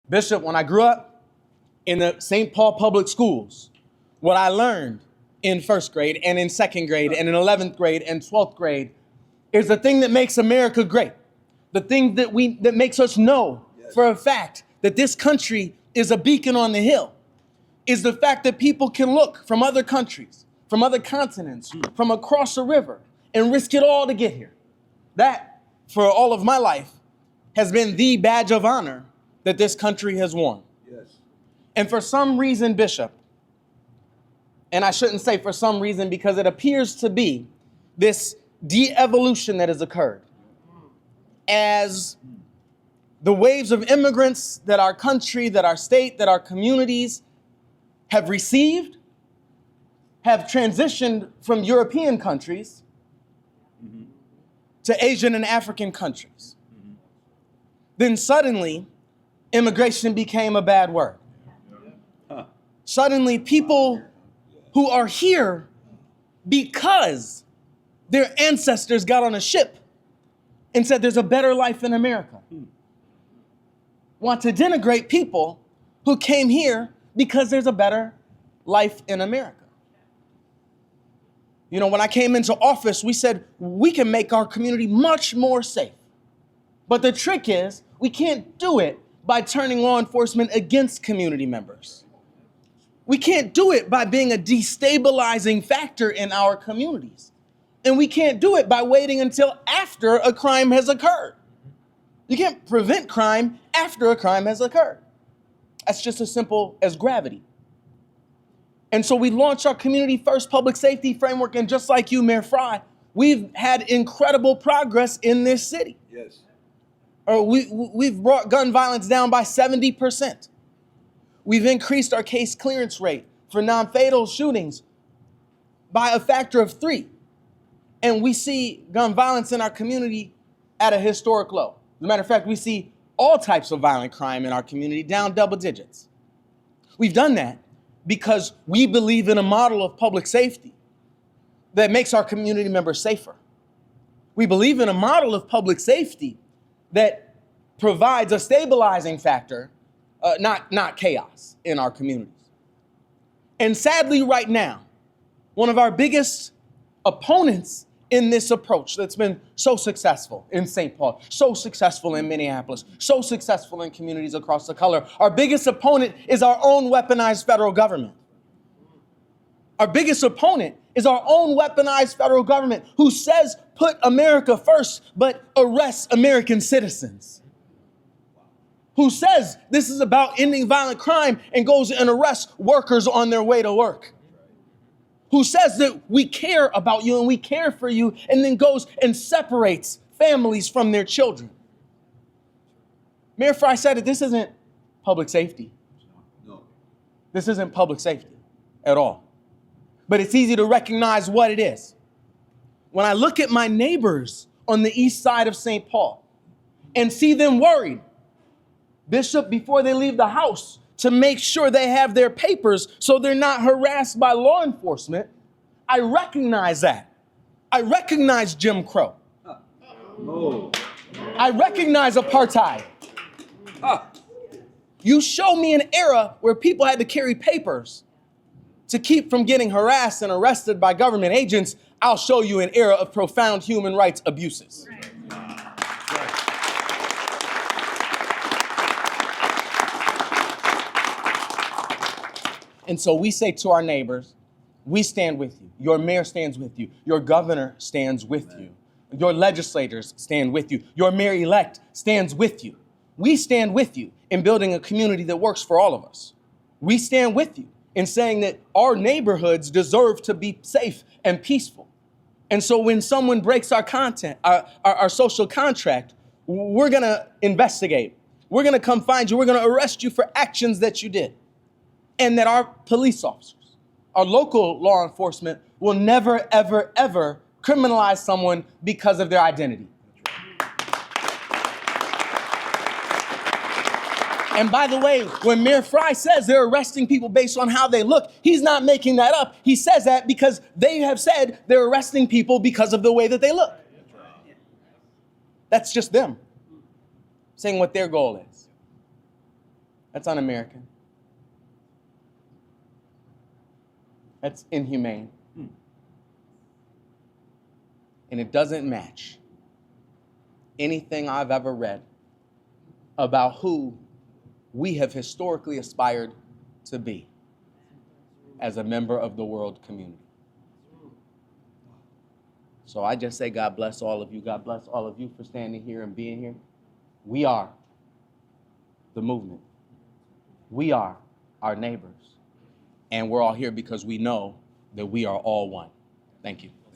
Bishop, when I grew up in the St. Paul public schools, what I learned in first grade and in second grade and in 11th grade and 12th grade is the thing that makes America great. The thing that makes us know for a fact that this country is a beacon on the hill is the fact that people can look from other countries, from other continents, from across a river, and risk it all to get here. That, for all of my life, has been the badge of honor that this country has worn. Yes. And for some reason, Bishop, and I shouldn't say for some reason because it appears to be this de-evolution that has occurred as the waves of immigrants that our country, that our state, that our communities have received, have transitioned from European countries to Asian and African countries. Then suddenly, immigration became a bad word. Suddenly, people who are here because their ancestors got on a ship and said there's a better life in America want to denigrate people who came here because there's a better life in America. You know, when I came into office, we said we can make our community much more safe. But the trick is we can't do it by turning law enforcement against community members. We can't do it by being a destabilizing factor in our communities. And we can't do it by waiting until after a crime has occurred. You can't prevent crime after a crime has occurred. That's just as simple as gravity. And so we launched our Community First Public Safety Framework, and just like you, Mayor Frey, we've had incredible progress in this city. Yes. We've brought gun violence down by 70%. We've increased our case clearance rate for non-fatal shootings by a factor of 3. And we see gun violence in our community at a historic low. As a matter of fact, we see all types of violent crime in our community down double digits. We've done that because we believe in a model of public safety that makes our community members safer. We believe in a model of public safety that provides a stabilizing factor, not chaos in our communities. And sadly, right now, one of our biggest opponents in this approach that's been so successful in St. Paul, so successful in Minneapolis, so successful in communities across the color, our biggest opponent is our own weaponized federal government. Our biggest opponent is our own weaponized federal government who says put America first, but arrests American citizens. Who says this is about ending violent crime and goes and arrests workers on their way to work. Who says that we care about you and we care for you and then goes and separates families from their children. Mayor Frey said that this isn't public safety. No. This isn't public safety at all. But it's easy to recognize what it is. When I look at my neighbors on the east side of St. Paul and see them worried, Bishop, before they leave the house, to make sure they have their papers so they're not harassed by law enforcement, I recognize that. I recognize Jim Crow. No. I recognize apartheid. You show me an era where people had to carry papers to keep from getting harassed and arrested by government agents. I'll show you an era of profound human rights abuses. And so we say to our neighbors, we stand with you. Your mayor stands with you. Your governor stands with you. Your legislators stand with you. Your mayor-elect stands with you. We stand with you in building a community that works for all of us. We stand with you in saying that our neighborhoods deserve to be safe and peaceful. And so when someone breaks our social contract, we're gonna investigate. We're gonna come find you. We're gonna arrest you for actions that you did. And that our police officers, our local law enforcement will never, ever, ever criminalize someone because of their identity. And by the way, when Mayor Frey says they're arresting people based on how they look, he's not making that up. He says that because they have said they're arresting people because of the way that they look. That's just them saying what their goal is. That's un-American. That's inhumane. And it doesn't match anything I've ever read about who we have historically aspired to be as a member of the world community. So I just say God bless all of you. God bless all of you for standing here and being here. We are the movement. We are our neighbors. And we're all here because we know that we are all one. Thank you.